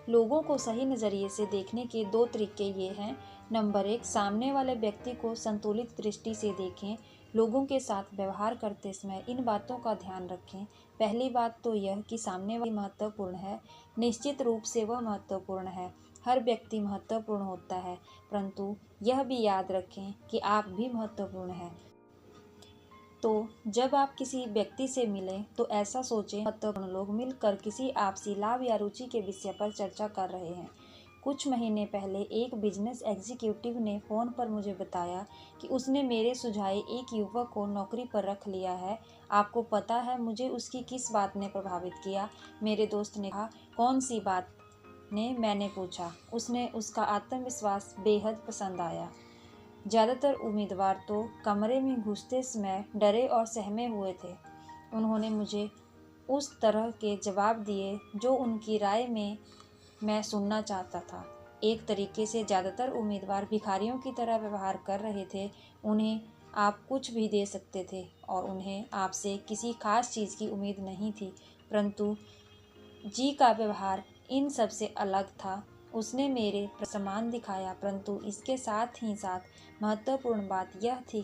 लोगों को सही नज़रिए से देखने के दो तरीके ये हैं। नंबर एक, सामने वाले व्यक्ति को संतुलित दृष्टि से देखें। लोगों के साथ व्यवहार करते समय इन बातों का ध्यान रखें। पहली बात तो यह कि सामने वाली महत्वपूर्ण है। निश्चित रूप से वह महत्वपूर्ण है। हर व्यक्ति महत्वपूर्ण होता है, परंतु यह भी याद रखें कि आप भी महत्वपूर्ण हैं। तो जब आप किसी व्यक्ति से मिलें तो ऐसा सोचें महत्वपूर्ण लोग मिलकर किसी आपसी लाभ या रुचि के विषय पर चर्चा कर रहे हैं। कुछ महीने पहले एक बिजनेस एग्जीक्यूटिव ने फ़ोन पर मुझे बताया कि उसने मेरे सुझाए एक युवक को नौकरी पर रख लिया है। आपको पता है मुझे उसकी किस बात ने प्रभावित किया? मेरे दोस्त ने कहा, कौन सी बात ने? मैंने पूछा। उसने उसका आत्मविश्वास बेहद पसंद आया। ज़्यादातर उम्मीदवार तो कमरे में घुसते समय डरे और सहमे हुए थे। उन्होंने मुझे उस तरह के जवाब दिए जो उनकी राय में मैं सुनना चाहता था। एक तरीके से ज़्यादातर उम्मीदवार भिखारियों की तरह व्यवहार कर रहे थे। उन्हें आप कुछ भी दे सकते थे और उन्हें आपसे किसी खास चीज़ की उम्मीद नहीं थी, परंतु जी का व्यवहार इन सब से अलग था। उसने मेरे पर सम्मान दिखाया, परंतु इसके साथ ही साथ महत्वपूर्ण बात यह थी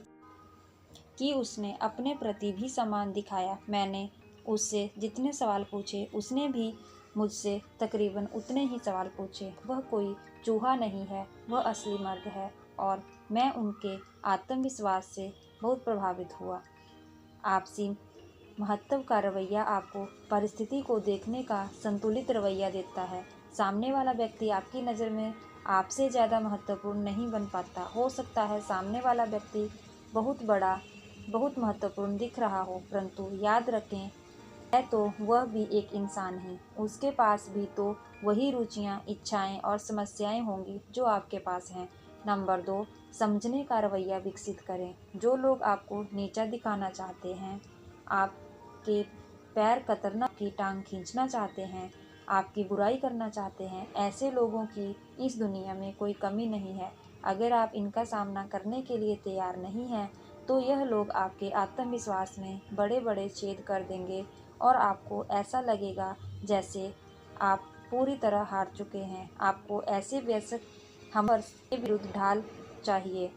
कि उसने अपने प्रति भी सम्मान दिखाया। मैंने उससे जितने सवाल पूछे उसने भी मुझसे तकरीबन उतने ही सवाल पूछे। वह कोई चूहा नहीं है, वह असली मर्द है और मैं उनके आत्मविश्वास से बहुत प्रभावित हुआ। आपसी महत्व का रवैया आपको परिस्थिति को देखने का संतुलित रवैया देता है। सामने वाला व्यक्ति आपकी नज़र में आपसे ज़्यादा महत्वपूर्ण नहीं बन पाता। हो सकता है सामने वाला व्यक्ति बहुत बड़ा, बहुत महत्वपूर्ण दिख रहा हो, परंतु याद रखें है तो वह भी एक इंसान ही। उसके पास भी तो वही रुचियाँ, इच्छाएं और समस्याएं होंगी जो आपके पास हैं। नंबर 2, समझने का रवैया विकसित करें। जो लोग आपको नीचा दिखाना चाहते हैं, आपके पैर कतरना, की टांग खींचना चाहते हैं, आपकी बुराई करना चाहते हैं, ऐसे लोगों की इस दुनिया में कोई कमी नहीं है। अगर आप इनका सामना करने के लिए तैयार नहीं हैं तो यह लोग आपके आत्मविश्वास में बड़े बड़े छेद कर देंगे और आपको ऐसा लगेगा जैसे आप पूरी तरह हार चुके हैं। आपको ऐसे वयस्क हमलावर के विरुद्ध ढाल चाहिए,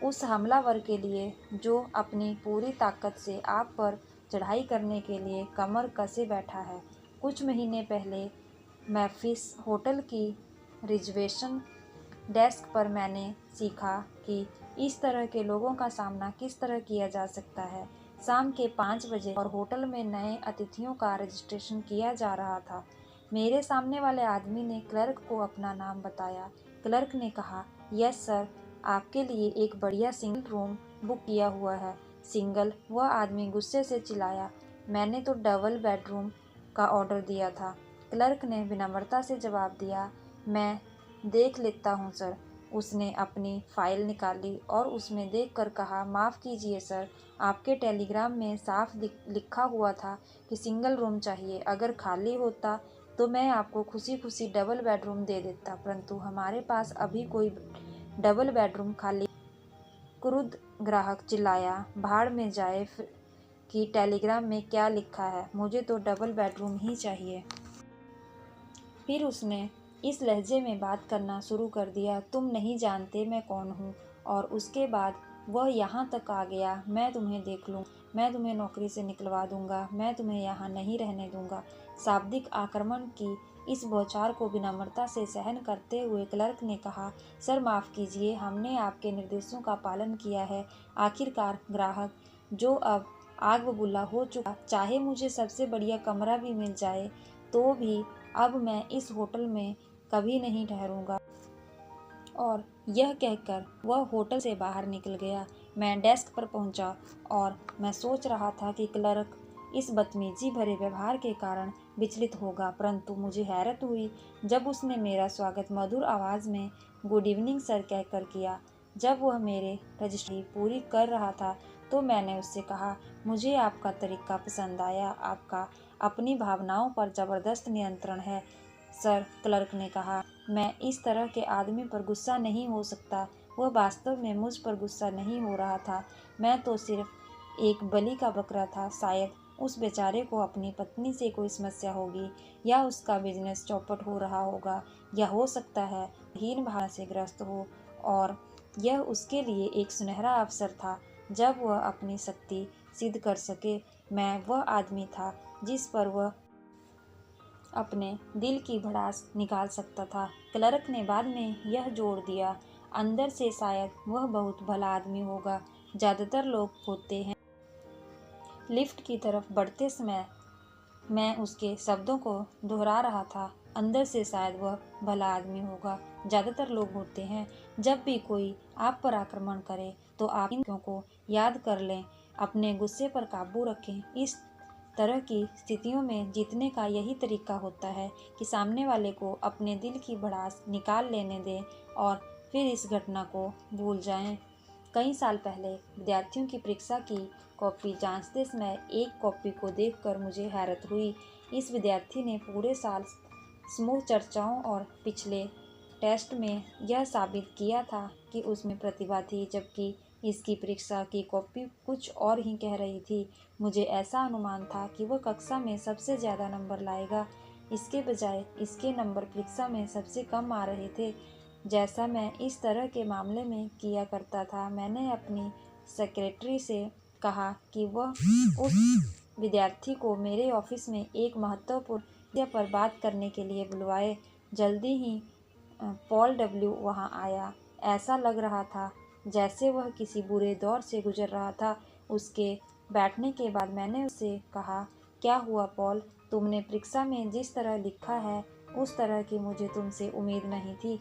उस हमलावर के लिए जो अपनी पूरी ताकत से आप पर चढ़ाई करने के लिए कमर कसे बैठा है। कुछ महीने पहले मेम्फिस होटल की रिजर्वेशन डेस्क पर मैंने सीखा कि इस तरह के लोगों का सामना किस तरह किया जा सकता है। शाम के 5 बजे और होटल में नए अतिथियों का रजिस्ट्रेशन किया जा रहा था। मेरे सामने वाले आदमी ने क्लर्क को अपना नाम बताया। क्लर्क ने कहा, यस सर, आपके लिए एक बढ़िया सिंगल रूम बुक किया हुआ है। सिंगल? वह आदमी गुस्से से चिल्लाया। मैंने तो डबल बेडरूम का ऑर्डर दिया था। क्लर्क ने विनम्रता से जवाब दिया, मैं देख लेता हूँ सर। उसने अपनी फाइल निकाली और उसमें देखकर कहा, माफ़ कीजिए सर, आपके टेलीग्राम में साफ लिखा हुआ था कि सिंगल रूम चाहिए। अगर खाली होता तो मैं आपको खुशी खुशी डबल बेडरूम दे देता, परंतु हमारे पास अभी कोई डबल बेडरूम खाली। क्रुद्ध ग्राहक चिल्लाया, भाड़ में जाए कि टेलीग्राम में क्या लिखा है, मुझे तो डबल बेडरूम ही चाहिए। फिर उसने इस लहजे में बात करना शुरू कर दिया, तुम नहीं जानते मैं कौन हूँ। और उसके बाद वह यहाँ तक आ गया, मैं तुम्हें देख लूँ, मैं तुम्हें नौकरी से निकलवा दूंगा, मैं तुम्हें यहाँ नहीं रहने दूंगा। शाब्दिक आक्रमण की इस बौछार को विनम्रता से सहन करते हुए क्लर्क ने कहा, सर माफ़ कीजिए, हमने आपके निर्देशों का पालन किया है। आखिरकार ग्राहक, जो अब आग बबूला हो चुका, चाहे मुझे सबसे बढ़िया कमरा भी मिल जाए तो भी अब मैं इस होटल में कभी नहीं ठहरूंगा। और यह कहकर वह होटल से बाहर निकल गया। मैं डेस्क पर पहुंचा और मैं सोच रहा था कि क्लर्क इस बदतमीजी भरे व्यवहार के कारण विचलित होगा, परंतु मुझे हैरत हुई जब उसने मेरा स्वागत मधुर आवाज़ में गुड इवनिंग सर कहकर किया। जब वह मेरे रजिस्ट्री पूरी कर रहा था तो मैंने उससे कहा, मुझे आपका तरीका पसंद आया, आपका अपनी भावनाओं पर ज़बरदस्त नियंत्रण है। सर, क्लर्क ने कहा, मैं इस तरह के आदमी पर गुस्सा नहीं हो सकता। वह वास्तव में मुझ पर गुस्सा नहीं हो रहा था, मैं तो सिर्फ एक बलि का बकरा था। शायद उस बेचारे को अपनी पत्नी से कोई समस्या होगी, या उसका बिजनेस चौपट हो रहा होगा, या हो सकता है हीन भावना से ग्रस्त हो, और यह उसके लिए एक सुनहरा अवसर था जब वह अपनी शक्ति सिद्ध कर सके। मैं वह आदमी था जिस पर वह अपने दिल की भड़ास निकाल सकता था। क्लर्क ने बाद में यह जोड़ दिया, अंदर से शायद वह बहुत भला आदमी होगा। ज़्यादातर लोग होते हैं। लिफ्ट की तरफ बढ़ते समय मैं उसके शब्दों को दोहरा रहा था, अंदर से शायद वह भला आदमी होगा। ज़्यादातर लोग होते हैं। जब भी कोई आप पर आक्रमण करे तो आप इन को याद कर लें, अपने गुस्से पर काबू रखें। इस तरह की स्थितियों में जीतने का यही तरीका होता है कि सामने वाले को अपने दिल की भड़ास निकाल लेने दें और फिर इस घटना को भूल जाएं। कई साल पहले विद्यार्थियों की परीक्षा की कॉपी जांचते समय एक कॉपी को देखकर मुझे हैरत हुई। इस विद्यार्थी ने पूरे साल समूह चर्चाओं और पिछले टेस्ट में यह साबित किया था कि उसमें प्रतिभा थी, जबकि इसकी परीक्षा की कॉपी कुछ और ही कह रही थी। मुझे ऐसा अनुमान था कि वह कक्षा में सबसे ज़्यादा नंबर लाएगा। इसके बजाय इसके नंबर परीक्षा में सबसे कम आ रहे थे। जैसा मैं इस तरह के मामले में किया करता था, मैंने अपनी सेक्रेटरी से कहा कि वह उस विद्यार्थी को मेरे ऑफिस में एक महत्वपूर्ण विषय पर बात करने के लिए बुलवाए। जल्दी ही पॉल डब्ल्यू वहां आया। ऐसा लग रहा था जैसे वह किसी बुरे दौर से गुजर रहा था। उसके बैठने के बाद मैंने उससे कहा, क्या हुआ पॉल, तुमने परीक्षा में जिस तरह लिखा है उस तरह की मुझे तुमसे उम्मीद नहीं थी।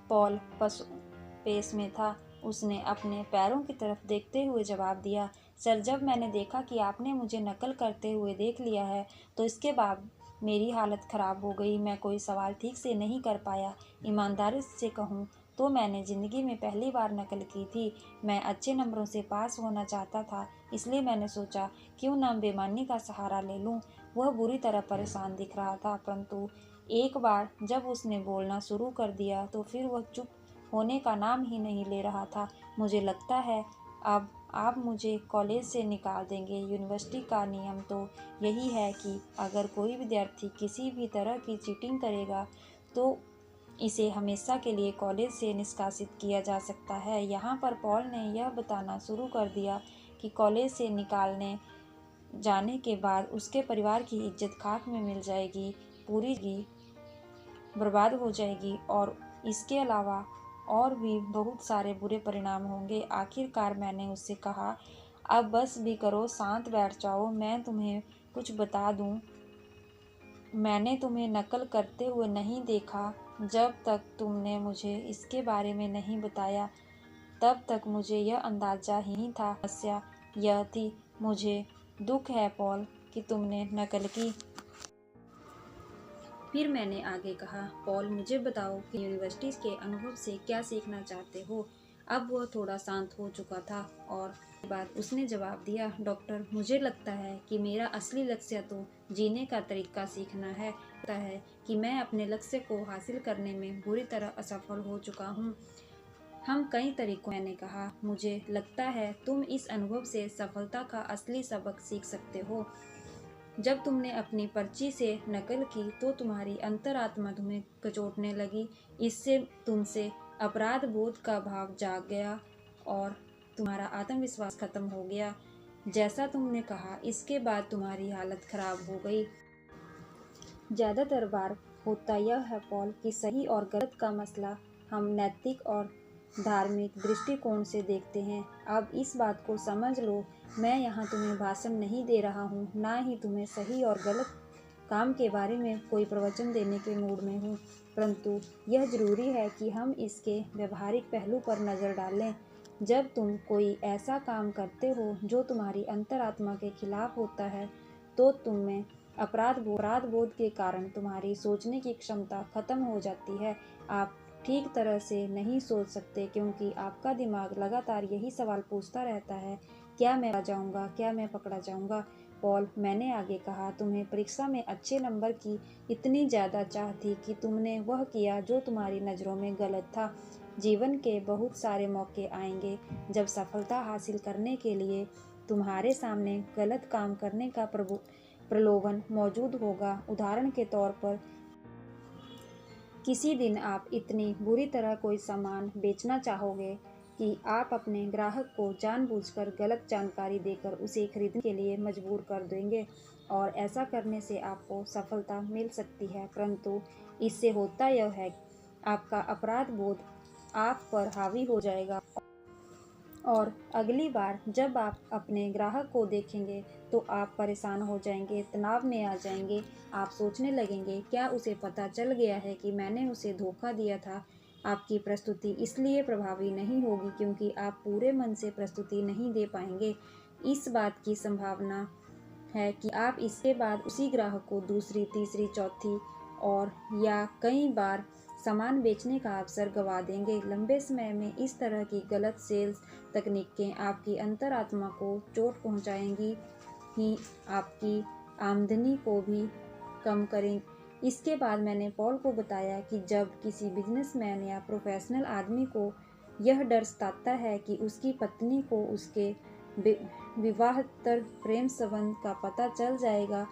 पॉल पेश में था। उसने अपने पैरों की तरफ देखते हुए जवाब दिया, सर, जब मैंने देखा कि आपने मुझे नकल करते हुए देख लिया है तो इसके बाद मेरी हालत ख़राब हो गई। मैं कोई सवाल ठीक से नहीं कर पाया। ईमानदारी से कहूँ तो मैंने ज़िंदगी में पहली बार नकल की थी। मैं अच्छे नंबरों से पास होना चाहता था, इसलिए मैंने सोचा क्यों ना बेईमानी का सहारा ले लूँ। वह बुरी तरह परेशान दिख रहा था, परंतु एक बार जब उसने बोलना शुरू कर दिया तो फिर वह चुप होने का नाम ही नहीं ले रहा था। मुझे लगता है अब आप मुझे कॉलेज से निकाल देंगे। यूनिवर्सिटी का नियम तो यही है कि अगर कोई विद्यार्थी किसी भी तरह की चीटिंग करेगा तो इसे हमेशा के लिए कॉलेज से निष्कासित किया जा सकता है। यहाँ पर पॉल ने यह बताना शुरू कर दिया कि कॉलेज से निकालने जाने के बाद उसके परिवार की इज्जत खाक में मिल जाएगी, पूरी बर्बाद हो जाएगी, और इसके अलावा और भी बहुत सारे बुरे परिणाम होंगे। आखिरकार मैंने उससे कहा, अब बस भी करो, शांत बैठ जाओ। मैं तुम्हें कुछ बता दूं, मैंने तुम्हें नकल करते हुए नहीं देखा। जब तक तुमने मुझे इसके बारे में नहीं बताया तब तक मुझे यह अंदाजा ही नहीं था। समस्या यह थी, मुझे दुख है पॉल कि तुमने नकल की। फिर मैंने आगे कहा, पॉल, मुझे बताओ कि यूनिवर्सिटी के अनुभव से क्या सीखना चाहते हो। अब वह थोड़ा शांत हो चुका था और बाद उसने जवाब दिया, डॉक्टर, मुझे लगता है कि मेरा असली लक्ष्य तो जीने का तरीका सीखना है। लगता है कि मैं अपने लक्ष्य को हासिल करने में बुरी तरह असफल हो चुका हूँ। हम कई तरीकों, मैंने कहा, मुझे लगता है तुम इस अनुभव से सफलता का असली सबक सीख सकते हो। जब तुमने अपनी पर्ची से नकल की तो तुम्हारी अंतरात्मा तुम्हें कचोटने लगी। इससे तुमसे अपराध बोध का भाव जाग गया और तुम्हारा आत्मविश्वास खत्म हो गया। जैसा तुमने कहा, इसके बाद तुम्हारी हालत खराब हो गई। ज़्यादातर बार होता यह है पॉल कि सही और गलत का मसला हम नैतिक और धार्मिक दृष्टिकोण से देखते हैं। अब इस बात को समझ लो, मैं यहाँ तुम्हें भाषण नहीं दे रहा हूँ, ना ही तुम्हें सही और गलत काम के बारे में कोई प्रवचन देने के मूड में हूँ, परंतु यह जरूरी है कि हम इसके व्यवहारिक पहलू पर नज़र डालें। जब तुम कोई ऐसा काम करते हो जो तुम्हारी अंतरात्मा के खिलाफ होता है तो तुम्हें अपराध बोध के कारण तुम्हारी सोचने की क्षमता खत्म हो जाती है। आप ठीक तरह से नहीं सोच सकते क्योंकि आपका दिमाग लगातार यही सवाल पूछता रहता है, क्या मैं पकड़ा जाऊंगा, क्या मैं पकड़ा जाऊंगा। पॉल, मैंने आगे कहा, तुम्हें परीक्षा में अच्छे नंबर की इतनी ज़्यादा चाह थी कि तुमने वह किया जो तुम्हारी नज़रों में गलत था। जीवन के बहुत सारे मौके आएंगे जब सफलता हासिल करने के लिए तुम्हारे सामने गलत काम करने का प्रलोभन मौजूद होगा। उदाहरण के तौर पर, किसी दिन आप इतनी बुरी तरह कोई सामान बेचना चाहोगे कि आप अपने ग्राहक को जानबूझकर गलत जानकारी देकर उसे खरीदने के लिए मजबूर कर देंगे, और ऐसा करने से आपको सफलता मिल सकती है, परंतु इससे होता यह है आपका अपराध बोध आप पर हावी हो जाएगा और अगली बार जब आप अपने ग्राहक को देखेंगे तो आप परेशान हो जाएंगे, तनाव में आ जाएंगे। आप सोचने लगेंगे, क्या उसे पता चल गया है कि मैंने उसे धोखा दिया था। आपकी प्रस्तुति इसलिए प्रभावी नहीं होगी क्योंकि आप पूरे मन से प्रस्तुति नहीं दे पाएंगे। इस बात की संभावना है कि आप इसके बाद उसी ग्राहक को दूसरी, तीसरी, चौथी और या कई बार सामान बेचने का अवसर गंवा देंगे। लंबे समय में इस तरह की गलत सेल्स तकनीकें आपकी अंतरात्मा को चोट पहुंचाएंगी ही आपकी आमदनी को भी कम करें। इसके बाद मैंने पॉल को बताया कि जब किसी बिजनेसमैन या प्रोफेशनल आदमी को यह डर सताता है कि उसकी पत्नी को उसके विवाहेतर प्रेम संबंध का पता चल जाएगा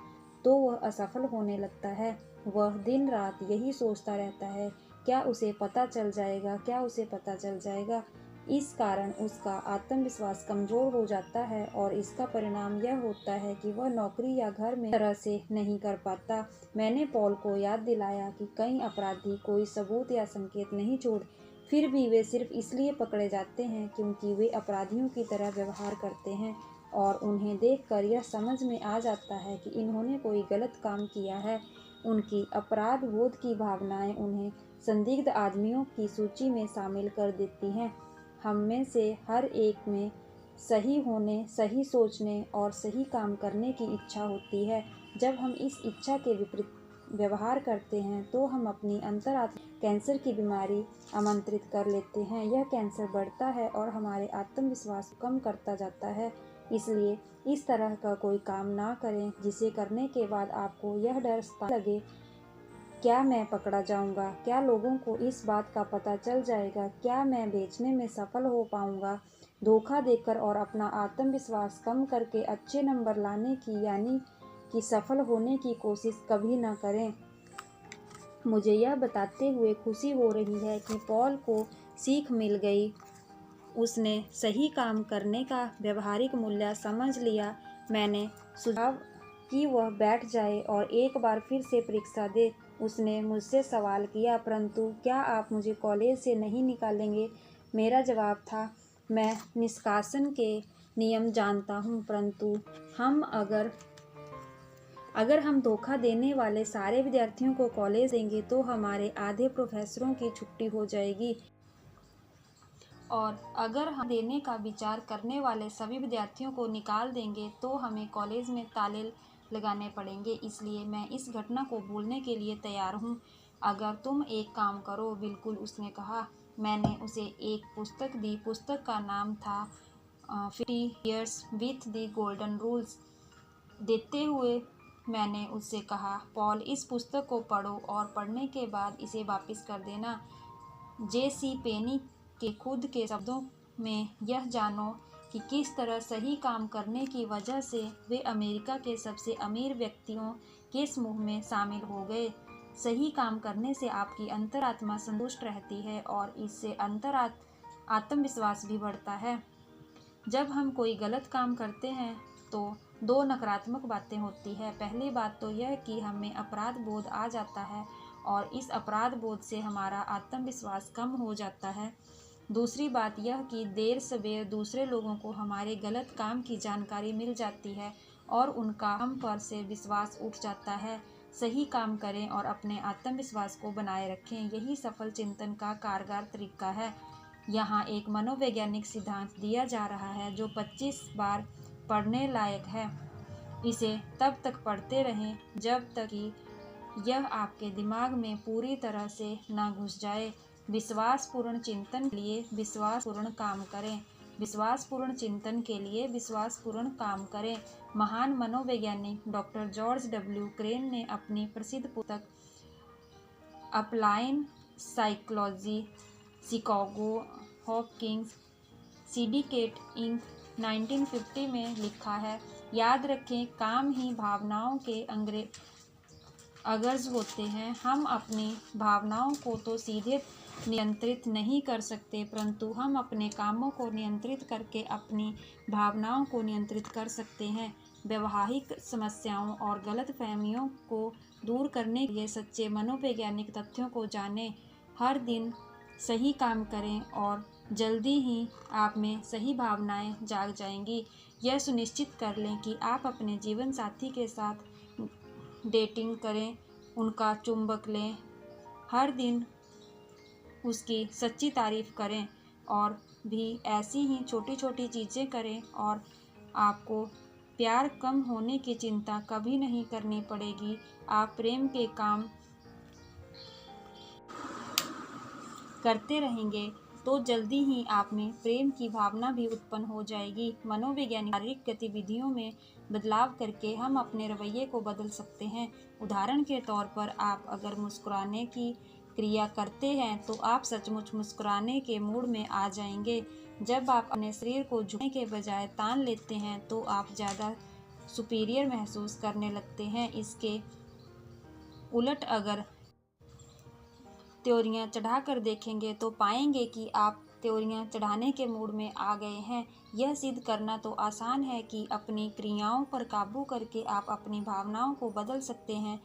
तो वह असफल होने लगता है। वह दिन रात यही सोचता रहता है, क्या उसे पता चल जाएगा, क्या उसे पता चल जाएगा। इस कारण उसका आत्मविश्वास कमजोर हो जाता है और इसका परिणाम यह होता है कि वह नौकरी या घर में तरह से नहीं कर पाता। मैंने पॉल को याद दिलाया कि कई अपराधी कोई सबूत या संकेत नहीं छोड़, फिर भी वे सिर्फ इसलिए पकड़े जाते हैं क्योंकि वे अपराधियों की तरह व्यवहार करते हैं और उन्हें देखकर यह समझ में आ जाता है कि इन्होंने कोई गलत काम किया है। उनकी अपराध बोध की भावनाएं उन्हें संदिग्ध आदमियों की सूची में शामिल कर देती हैं। हम में से हर एक में सही होने, सही सोचने और सही काम करने की इच्छा होती है। जब हम इस इच्छा के विपरीत व्यवहार करते हैं तो हम अपनी अंतरात्मा कैंसर की बीमारी आमंत्रित कर लेते हैं। यह कैंसर बढ़ता है और हमारे आत्मविश्वास को कम करता जाता है। इसलिए इस तरह का कोई काम ना करें जिसे करने के बाद आपको यह डर सताने लगे, क्या मैं पकड़ा जाऊंगा, क्या लोगों को इस बात का पता चल जाएगा, क्या मैं बेचने में सफल हो पाऊंगा। धोखा देकर और अपना आत्मविश्वास कम करके अच्छे नंबर लाने की यानी कि सफल होने की कोशिश कभी न करें। मुझे यह बताते हुए खुशी हो रही है कि पॉल को सीख मिल गई। उसने सही काम करने का व्यवहारिक मूल्य समझ लिया। मैंने सुझाव कि वह बैठ जाए और एक बार फिर से परीक्षा दे। उसने मुझसे सवाल किया, परंतु क्या आप मुझे कॉलेज से नहीं निकालेंगे? मेरा जवाब था, मैं निष्कासन के नियम जानता हूँ, परंतु अगर हम धोखा देने वाले सारे विद्यार्थियों को कॉलेज देंगे तो हमारे आधे प्रोफेसरों की छुट्टी हो जाएगी, और अगर हम देने का विचार करने वाले सभी विद्यार्थियों को निकाल देंगे तो हमें कॉलेज में ताले लगाने पड़ेंगे। इसलिए मैं इस घटना को भूलने के लिए तैयार हूँ। अगर तुम एक काम करो। बिल्कुल, उसने कहा। मैंने उसे एक पुस्तक दी। पुस्तक का नाम था 50 Years with the Golden Rules। देते हुए मैंने उससे कहा, पॉल, इस पुस्तक को पढ़ो और पढ़ने के बाद इसे वापस कर देना। J.C. पेनी के खुद के शब्दों में यह जानो कि किस तरह सही काम करने की वजह से वे अमेरिका के सबसे अमीर व्यक्तियों के समूह में शामिल हो गए। सही काम करने से आपकी अंतरात्मा संतुष्ट रहती है और इससे आत्मविश्वास भी बढ़ता है। जब हम कोई गलत काम करते हैं तो दो नकारात्मक बातें होती है। पहली बात तो यह कि हमें अपराध बोध आ जाता है और इस अपराध बोध से हमारा आत्मविश्वास कम हो जाता है। दूसरी बात यह कि देर सवेर दूसरे लोगों को हमारे गलत काम की जानकारी मिल जाती है और उनका हम पर से विश्वास उठ जाता है। सही काम करें और अपने आत्मविश्वास को बनाए रखें, यही सफल चिंतन का कारगर तरीका है। यहाँ एक मनोवैज्ञानिक सिद्धांत दिया जा रहा है जो 25 बार पढ़ने लायक है। इसे तब तक पढ़ते रहें जब तक कि यह आपके दिमाग में पूरी तरह से न घुस जाए। विश्वासपूर्ण चिंतन के लिए विश्वासपूर्ण काम करें। विश्वासपूर्ण चिंतन के लिए विश्वासपूर्ण काम करें। महान मनोवैज्ञानिक डॉक्टर जॉर्ज डब्ल्यू क्रेन ने अपनी प्रसिद्ध पुस्तक applied psychology, Chicago, Hopkins, syndicate inc, 1950 में लिखा है। याद रखें, काम ही भावनाओं के अगर्ज होते हैं। हम अपनी भावनाओं को तो सीधे नियंत्रित नहीं कर सकते, परंतु हम अपने कामों को नियंत्रित करके अपनी भावनाओं को नियंत्रित कर सकते हैं। व्यवहारिक समस्याओं और गलतफहमियों को दूर करने के लिए सच्चे मनोवैज्ञानिक तथ्यों को जानें। हर दिन सही काम करें और जल्दी ही आप में सही भावनाएं जाग जाएंगी। यह सुनिश्चित कर लें कि आप अपने जीवन साथी के साथ डेटिंग करें, उनका चुंबक लें, हर दिन उसकी सच्ची तारीफ करें और भी ऐसी ही छोटी छोटी चीज़ें करें और आपको प्यार कम होने की चिंता कभी नहीं करनी पड़ेगी। आप प्रेम के काम करते रहेंगे तो जल्दी ही आप में प्रेम की भावना भी उत्पन्न हो जाएगी। मनोवैज्ञानिक शारीरिक गतिविधियों में बदलाव करके हम अपने रवैये को बदल सकते हैं। उदाहरण के तौर पर, आप अगर मुस्कुराने की क्रिया करते हैं तो आप सचमुच मुस्कुराने के मूड में आ जाएंगे। जब आप अपने शरीर को झुकने के बजाय तान लेते हैं तो आप ज़्यादा सुपीरियर महसूस करने लगते हैं। इसके उलट अगर त्योरियां चढ़ाकर देखेंगे तो पाएंगे कि आप त्योरियां चढ़ाने के मूड में आ गए हैं। यह सिद्ध करना तो आसान है कि अपनी क्रियाओं पर काबू करके आप अपनी भावनाओं को बदल सकते हैं।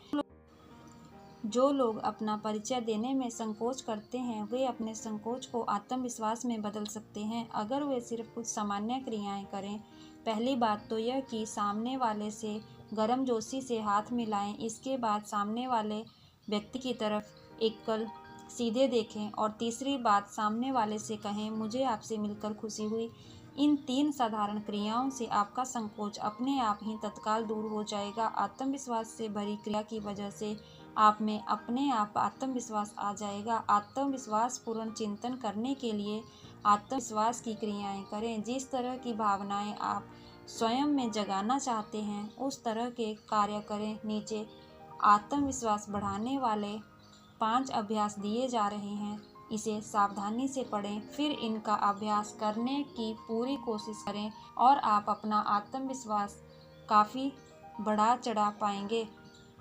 जो लोग अपना परिचय देने में संकोच करते हैं, वे अपने संकोच को आत्मविश्वास में बदल सकते हैं अगर वे सिर्फ कुछ सामान्य क्रियाएं करें। पहली बात तो यह कि सामने वाले से गर्मजोशी से हाथ मिलाएं। इसके बाद सामने वाले व्यक्ति की तरफ एकल सीधे देखें और तीसरी बात सामने वाले से कहें, मुझे आपसे मिलकर खुशी हुई। इन 3 साधारण क्रियाओं से आपका संकोच अपने आप ही तत्काल दूर हो जाएगा। आत्मविश्वास से भरी क्रिया की वजह से आप में अपने आप आत्मविश्वास आ जाएगा। आत्मविश्वास पूर्ण चिंतन करने के लिए आत्मविश्वास की क्रियाएं करें। जिस तरह की भावनाएं आप स्वयं में जगाना चाहते हैं उस तरह के कार्य करें। नीचे आत्मविश्वास बढ़ाने वाले 5 अभ्यास दिए जा रहे हैं, इसे सावधानी से पढ़ें, फिर इनका अभ्यास करने की पूरी कोशिश करें और आप अपना आत्मविश्वास काफ़ी बढ़ा चढ़ा पाएंगे।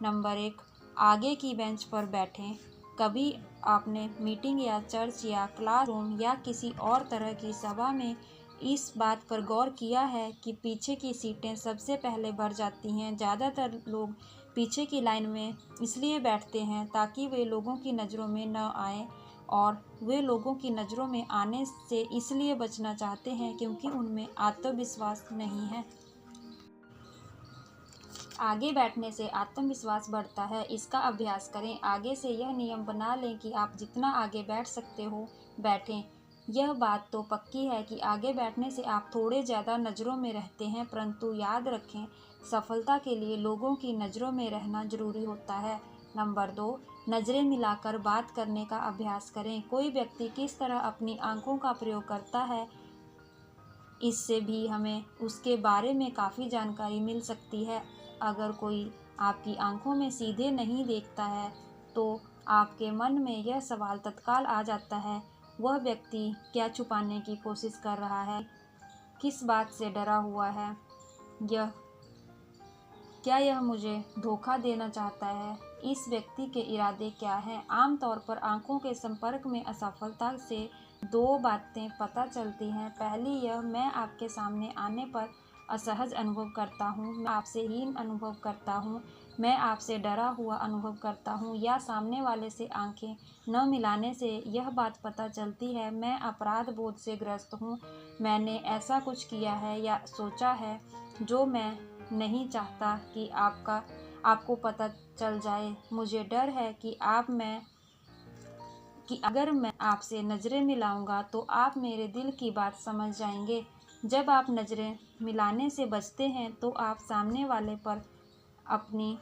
नंबर 1, आगे की बेंच पर बैठें। कभी आपने मीटिंग या चर्च या क्लासरूम या किसी और तरह की सभा में इस बात पर गौर किया है कि पीछे की सीटें सबसे पहले भर जाती हैं। ज़्यादातर लोग पीछे की लाइन में इसलिए बैठते हैं ताकि वे लोगों की नज़रों में न आएं, और वे लोगों की नज़रों में आने से इसलिए बचना चाहते हैं क्योंकि उनमें आत्मविश्वास नहीं है। आगे बैठने से आत्मविश्वास बढ़ता है, इसका अभ्यास करें। आगे से यह नियम बना लें कि आप जितना आगे बैठ सकते हो बैठें। यह बात तो पक्की है कि आगे बैठने से आप थोड़े ज़्यादा नज़रों में रहते हैं, परंतु याद रखें, सफलता के लिए लोगों की नज़रों में रहना ज़रूरी होता है। नंबर 2, नज़रें मिलाकर बात करने का अभ्यास करें। कोई व्यक्ति किस तरह अपनी आंखों का प्रयोग करता है, इससे भी हमें उसके बारे में काफ़ी जानकारी मिल सकती है। अगर कोई आपकी आंखों में सीधे नहीं देखता है तो आपके मन में यह सवाल तत्काल आ जाता है, वह व्यक्ति क्या छुपाने की कोशिश कर रहा है, किस बात से डरा हुआ है, क्या यह मुझे धोखा देना चाहता है, इस व्यक्ति के इरादे क्या हैं। आमतौर पर आंखों के संपर्क में असफलता से 2 बातें पता चलती हैं। पहली, यह मैं आपके सामने आने पर असहज अनुभव करता हूँ, मैं आपसे हीन अनुभव करता हूँ, मैं आपसे डरा हुआ अनुभव करता हूँ, या सामने वाले से आंखें न मिलाने से यह बात पता चलती है, मैं अपराध बोध से ग्रस्त हूँ, मैंने ऐसा कुछ किया है या सोचा है जो मैं नहीं चाहता कि आपको पता चल जाए। मुझे डर है कि अगर मैं आपसे नज़रें मिलाऊंगा तो आप मेरे दिल की बात समझ जाएंगे। जब आप नज़रें मिलाने से बचते हैं तो आप सामने वाले पर अपनी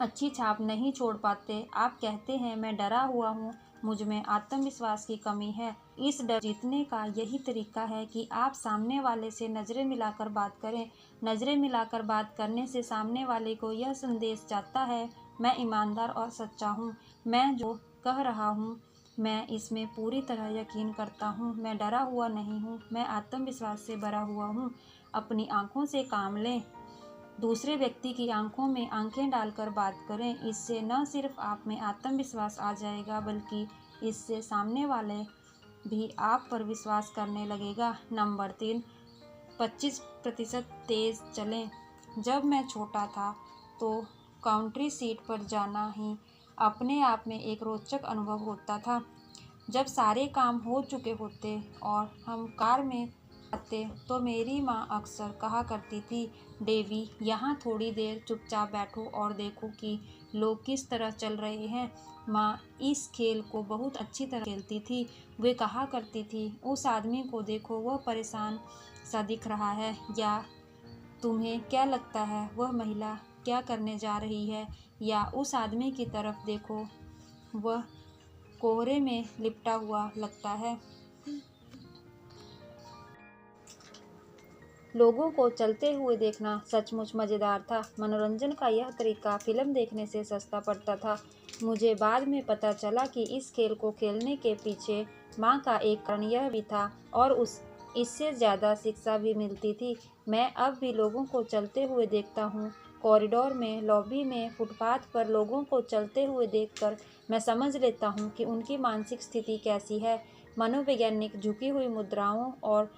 अच्छी छाप नहीं छोड़ पाते। आप कहते हैं, मैं डरा हुआ हूँ, मुझ में आत्मविश्वास की कमी है। इस डर जीतने का यही तरीका है कि आप सामने वाले से नज़रें मिलाकर बात करें। नज़रें मिलाकर बात करने से सामने वाले को यह संदेश जाता है, मैं ईमानदार और सच्चा हूँ, मैं जो कह रहा हूँ मैं इसमें पूरी तरह यकीन करता हूँ। मैं डरा हुआ नहीं हूँ, मैं आत्मविश्वास से भरा हुआ हूँ। अपनी आँखों से काम लें, दूसरे व्यक्ति की आंखों में आंखें डालकर बात करें। इससे न सिर्फ आप में आत्मविश्वास आ जाएगा, बल्कि इससे सामने वाले भी आप पर विश्वास करने लगेगा। नंबर 3, 25% तेज़ चलें। जब मैं छोटा था तो काउंट्री सीट पर जाना ही अपने आप में एक रोचक अनुभव होता था। जब सारे काम हो चुके होते और हम कार में आते तो मेरी माँ अक्सर कहा करती थी, डेवी, यहाँ थोड़ी देर चुपचाप बैठो और देखो कि लोग किस तरह चल रहे हैं। माँ इस खेल को बहुत अच्छी तरह खेलती थी। वे कहा करती थी, उस आदमी को देखो, वह परेशान सा दिख रहा है। या तुम्हें क्या लगता है वह महिला क्या करने जा रही है? या उस आदमी की तरफ देखो, वह कोहरे में लिपटा हुआ लगता है। लोगों को चलते हुए देखना सचमुच मज़ेदार था। मनोरंजन का यह तरीका फिल्म देखने से सस्ता पड़ता था। मुझे बाद में पता चला कि इस खेल को खेलने के पीछे माँ का एक कारण यह भी था, और इससे ज़्यादा शिक्षा भी मिलती थी। मैं अब भी लोगों को चलते हुए देखता हूँ। कॉरिडोर में, लॉबी में, फुटपाथ पर लोगों को चलते हुए देखकर मैं समझ लेता हूँ कि उनकी मानसिक स्थिति कैसी है। मनोवैज्ञानिक झुकी हुई मुद्राओं और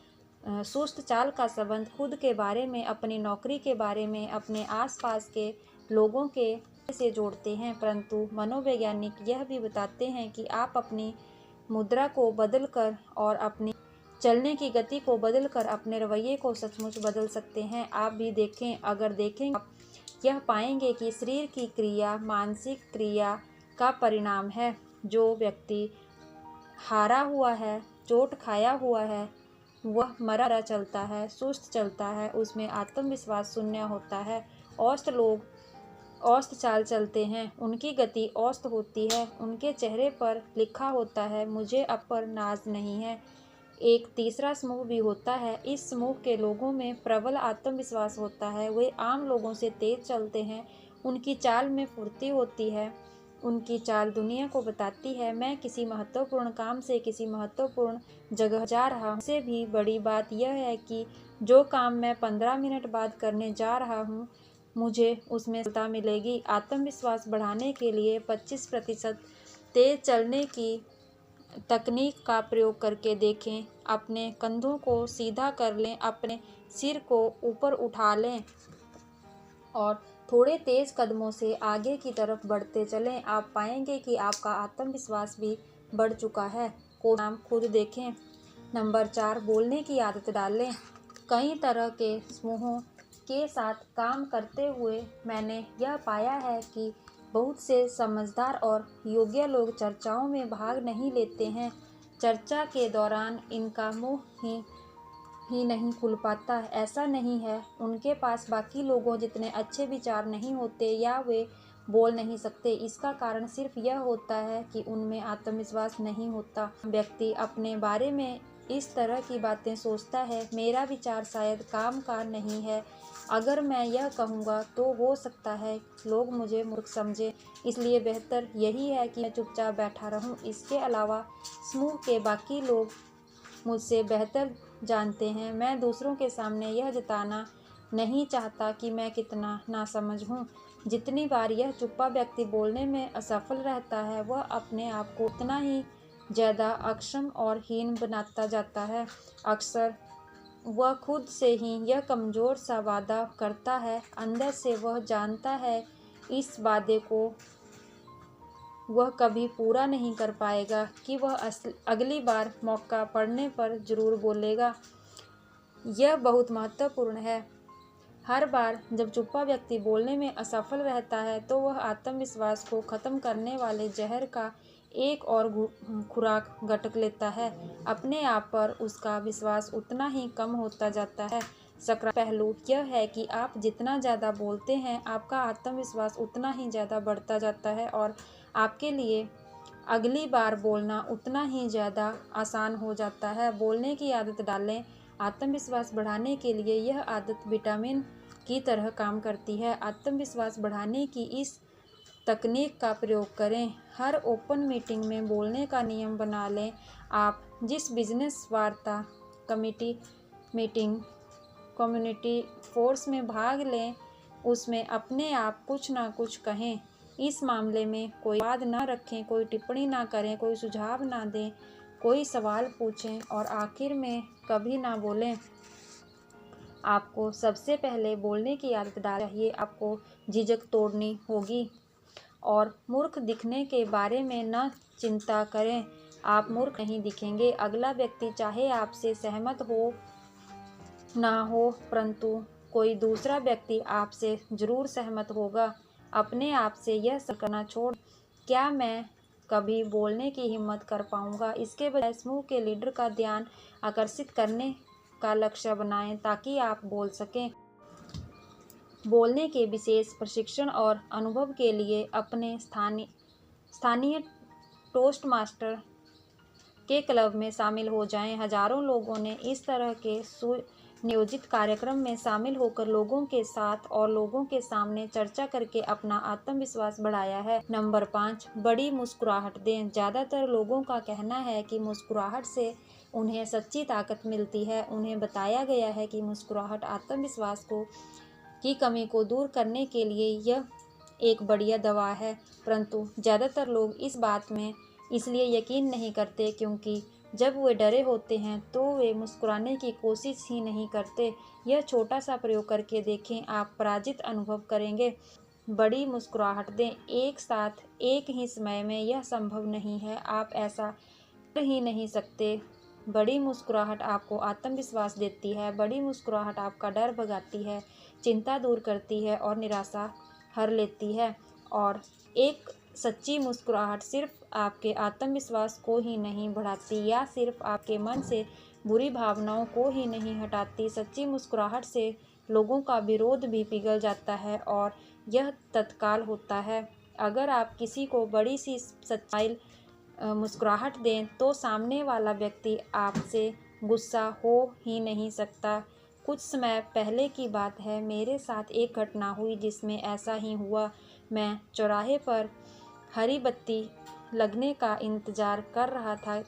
सुस्त चाल का संबंध खुद के बारे में, अपनी नौकरी के बारे में, अपने आसपास के लोगों के से जोड़ते हैं। परंतु मनोवैज्ञानिक यह भी बताते हैं कि आप अपनी मुद्रा को बदलकर और अपनी चलने की गति को बदलकर अपने रवैये को सचमुच बदल सकते हैं। आप भी देखें, अगर देखें, आप यह पाएंगे कि शरीर की क्रिया मानसिक क्रिया का परिणाम है। जो व्यक्ति हारा हुआ है, चोट खाया हुआ है, वह मरा चलता है, सुस्त चलता है, उसमें आत्मविश्वास शून्य होता है। औसत लोग औसत चाल चलते हैं, उनकी गति औसत होती है, उनके चेहरे पर लिखा होता है, मुझे अब पर नाज नहीं है। एक तीसरा समूह भी होता है। इस समूह के लोगों में प्रबल आत्मविश्वास होता है। वे आम लोगों से तेज चलते हैं, उनकी चाल में फुर्ती होती है, उनकी चाल दुनिया को बताती है, मैं किसी महत्वपूर्ण काम से किसी महत्वपूर्ण जगह जा रहा हूँ। इससे भी बड़ी बात यह है कि जो काम मैं 15 मिनट बाद करने जा रहा हूँ, मुझे उसमें सफलता मिलेगी। आत्मविश्वास बढ़ाने के लिए 25% तेज चलने की तकनीक का प्रयोग करके देखें। अपने कंधों को सीधा कर लें, अपने सिर को ऊपर उठा लें और थोड़े तेज कदमों से आगे की तरफ बढ़ते चलें। आप पाएंगे कि आपका आत्मविश्वास भी बढ़ चुका है। को नाम खुद देखें। नंबर 4, बोलने की आदत डालें। कई तरह के समूहों के साथ काम करते हुए मैंने यह पाया है कि बहुत से समझदार और योग्य लोग चर्चाओं में भाग नहीं लेते हैं। चर्चा के दौरान इनका मुंह ही नहीं खुल पाता। ऐसा नहीं है उनके पास बाकी लोगों जितने अच्छे विचार नहीं होते या वे बोल नहीं सकते। इसका कारण सिर्फ यह होता है कि उनमें आत्मविश्वास नहीं होता। व्यक्ति अपने बारे में इस तरह की बातें सोचता है, मेरा विचार शायद काम का नहीं है, अगर मैं यह कहूँगा तो हो सकता है लोग मुझे मूर्ख समझें, इसलिए बेहतर यही है कि मैं चुपचाप बैठा रहूं। इसके अलावा समूह के बाकी लोग मुझसे बेहतर जानते हैं। मैं दूसरों के सामने यह जताना नहीं चाहता कि मैं कितना नासमझ हूँ। जितनी बार यह चुप्पा व्यक्ति बोलने में असफल रहता है, वह अपने आप को उतना ही ज़्यादा अक्षम और हीन बनाता जाता है। अक्सर वह खुद से ही यह कमज़ोर सा वादा करता है। अंदर से वह जानता है इस वादे को वह कभी पूरा नहीं कर पाएगा कि वह अगली बार मौका पड़ने पर ज़रूर बोलेगा। यह बहुत महत्वपूर्ण है। हर बार जब चुप्पा व्यक्ति बोलने में असफल रहता है तो वह आत्मविश्वास को ख़त्म करने वाले जहर का एक और खुराक गटक लेता है। अपने आप पर उसका विश्वास उतना ही कम होता जाता है। सकारात्मक पहलू यह है कि आप जितना ज़्यादा बोलते हैं, आपका आत्मविश्वास उतना ही ज़्यादा बढ़ता जाता है और आपके लिए अगली बार बोलना उतना ही ज़्यादा आसान हो जाता है। बोलने की आदत डालें। आत्मविश्वास बढ़ाने के लिए यह आदत विटामिन की तरह काम करती है। आत्मविश्वास बढ़ाने की इस तकनीक का प्रयोग करें। हर ओपन मीटिंग में बोलने का नियम बना लें। आप जिस बिजनेस वार्ता, कमिटी मीटिंग, कम्युनिटी फोर्स में भाग लें, उसमें अपने आप कुछ ना कुछ कहें। इस मामले में कोई वाद न रखें, कोई टिप्पणी ना करें, कोई सुझाव ना दें, कोई सवाल पूछें और आखिर में कभी ना बोलें। आपको सबसे पहले बोलने की आदत डालनी चाहिए। आपको झिझक तोड़नी होगी और मूर्ख दिखने के बारे में न चिंता करें। आप मूर्ख नहीं दिखेंगे। अगला व्यक्ति चाहे आपसे सहमत हो ना हो, परंतु कोई दूसरा व्यक्ति आपसे जरूर सहमत होगा। अपने आप से यह सवाल करना छोड़, क्या मैं कभी बोलने की हिम्मत कर पाऊंगा? इसके बजाय समूह के लीडर का ध्यान आकर्षित करने का लक्ष्य बनाएं ताकि आप बोल सकें। बोलने के विशेष प्रशिक्षण और अनुभव के लिए अपने स्थानीय टोस्टमास्टर के क्लब में शामिल हो जाएं। हजारों लोगों ने इस तरह के सुनियोजित कार्यक्रम में शामिल होकर लोगों के साथ और लोगों के सामने चर्चा करके अपना आत्मविश्वास बढ़ाया है। नंबर 5, बड़ी मुस्कुराहट दें। ज़्यादातर लोगों का कहना है कि मुस्कुराहट से उन्हें सच्ची ताकत मिलती है। उन्हें बताया गया है कि मुस्कुराहट आत्मविश्वास की कमी को दूर करने के लिए यह एक बढ़िया दवा है, परंतु ज़्यादातर लोग इस बात में इसलिए यकीन नहीं करते क्योंकि जब वे डरे होते हैं तो वे मुस्कुराने की कोशिश ही नहीं करते। यह छोटा सा प्रयोग करके देखें, आप पराजित अनुभव करेंगे। बड़ी मुस्कुराहट दें। एक साथ एक ही समय में यह संभव नहीं है, आप ऐसा कर ही नहीं सकते। बड़ी मुस्कुराहट आपको आत्मविश्वास देती है। बड़ी मुस्कुराहट आपका डर भगाती है, चिंता दूर करती है और निराशा हर लेती है। और एक सच्ची मुस्कुराहट सिर्फ आपके आत्मविश्वास को ही नहीं बढ़ाती या सिर्फ आपके मन से बुरी भावनाओं को ही नहीं हटाती। सच्ची मुस्कुराहट से लोगों का विरोध भी पिघल जाता है और यह तत्काल होता है। अगर आप किसी को बड़ी सी सच्चाई मुस्कुराहट दें तो सामने वाला व्यक्ति आपसे गुस्सा हो ही नहीं सकता। कुछ समय पहले की बात है, मेरे साथ एक घटना हुई जिसमें ऐसा ही हुआ। मैं चौराहे पर हरी बत्ती लगने का इंतज़ार कर रहा था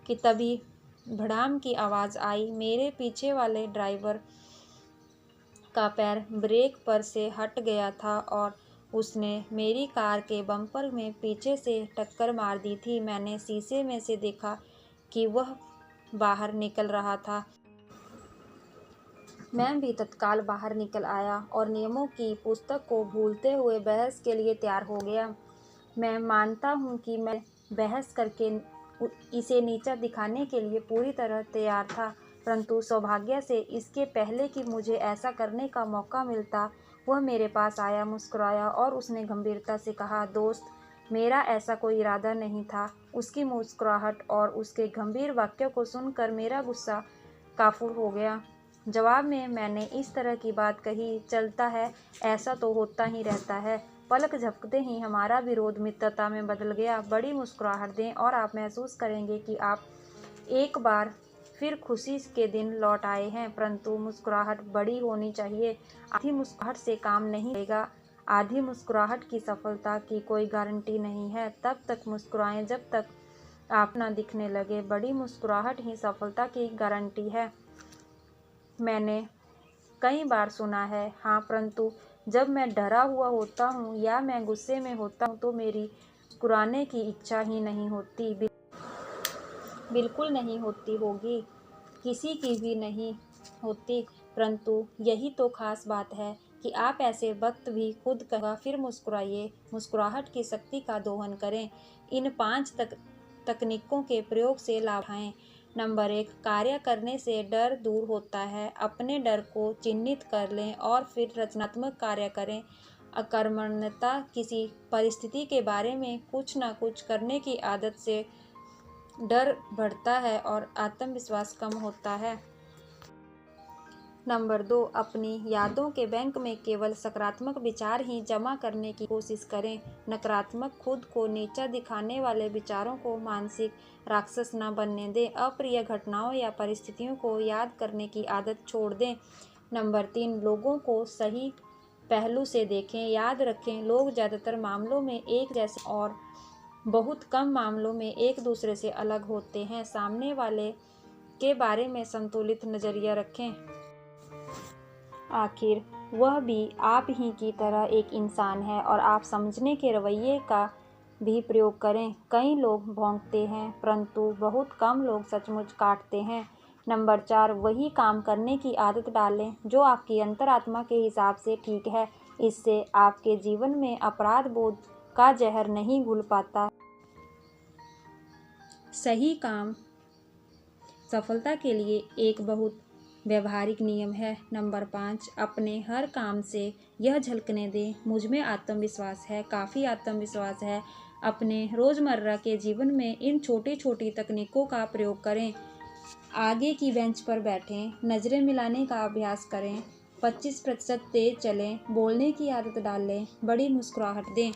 कि तभी भड़ाम की आवाज़ आई। मेरे पीछे वाले ड्राइवर का पैर ब्रेक पर से हट गया था और उसने मेरी कार के बम्पर में पीछे से टक्कर मार दी थी। मैंने शीशे में से देखा कि वह बाहर निकल रहा था। मैं भी तत्काल बाहर निकल आया और नियमों की पुस्तक को भूलते हुए बहस के लिए तैयार हो गया। मैं मानता हूँ कि मैं बहस करके इसे नीचा दिखाने के लिए पूरी तरह तैयार था, परंतु सौभाग्य से इसके पहले कि मुझे ऐसा करने का मौका मिलता, वह मेरे पास आया, मुस्कुराया और उसने गंभीरता से कहा, दोस्त, मेरा ऐसा कोई इरादा नहीं था। उसकी मुस्कुराहट और उसके गंभीर वाक्य को सुनकर मेरा गुस्सा काफूर हो गया। जवाब में मैंने इस तरह की बात कही, चलता है, ऐसा तो होता ही रहता है। पलक झपकते ही हमारा विरोध मित्रता में बदल गया। बड़ी मुस्कुराहट दें और आप महसूस करेंगे कि आप एक बार फिर खुशी के दिन लौट आए हैं, परंतु मुस्कुराहट बड़ी होनी चाहिए। आधी मुस्कुराहट से काम नहीं चलेगा। आधी मुस्कुराहट की सफलता की कोई गारंटी नहीं है। तब तक मुस्कुराएं जब तक आप ना दिखने लगे। बड़ी मुस्कुराहट ही सफलता की गारंटी है। मैंने कई बार सुना है, हाँ, परंतु जब मैं डरा हुआ होता हूँ या मैं गुस्से में होता हूँ तो मेरी मुस्कुराने की इच्छा ही नहीं होती। बिल्कुल नहीं होती होगी, किसी की भी नहीं होती, परंतु यही तो खास बात है कि आप ऐसे वक्त भी खुद कहा फिर मुस्कुराइए। मुस्कुराहट की शक्ति का दोहन करें। इन 5 तकनीकों के प्रयोग से लाभ उठाएं। नंबर 1, कार्य करने से डर दूर होता है। अपने डर को चिन्हित कर लें और फिर रचनात्मक कार्य करें। अकर्मण्यता, किसी परिस्थिति के बारे में कुछ न कुछ करने की आदत से डर बढ़ता है और आत्मविश्वास कम होता है। नंबर 2, अपनी यादों के बैंक में केवल सकारात्मक विचार ही जमा करने की कोशिश करें। नकारात्मक, खुद को नीचा दिखाने वाले विचारों को मानसिक राक्षस न बनने दें। अप्रिय घटनाओं या परिस्थितियों को याद करने की आदत छोड़ दें। नंबर 3, लोगों को सही पहलू से देखें। याद रखें, लोग ज़्यादातर मामलों में एक जैसे और बहुत कम मामलों में एक दूसरे से अलग होते हैं। सामने वाले के बारे में संतुलित नज़रिया रखें। आखिर वह भी आप ही की तरह एक इंसान है और आप समझने के रवैये का भी प्रयोग करें। कई लोग भौंकते हैं, परंतु बहुत कम लोग सचमुच काटते हैं। नंबर 4, वही काम करने की आदत डालें जो आपकी अंतरात्मा के हिसाब से ठीक है। इससे आपके जीवन में अपराध बोध का जहर नहीं घुल पाता। सही काम सफलता के लिए एक बहुत व्यवहारिक नियम है। नंबर 5, अपने हर काम से यह झलकने दें, मुझ में आत्मविश्वास है, काफ़ी आत्मविश्वास है। अपने रोज़मर्रा के जीवन में इन छोटी छोटी तकनीकों का प्रयोग करें। आगे की बेंच पर बैठें, नज़रें मिलाने का अभ्यास करें, 25% तेज चलें, बोलने की आदत डाल लें, बड़ी मुस्कुराहट दें।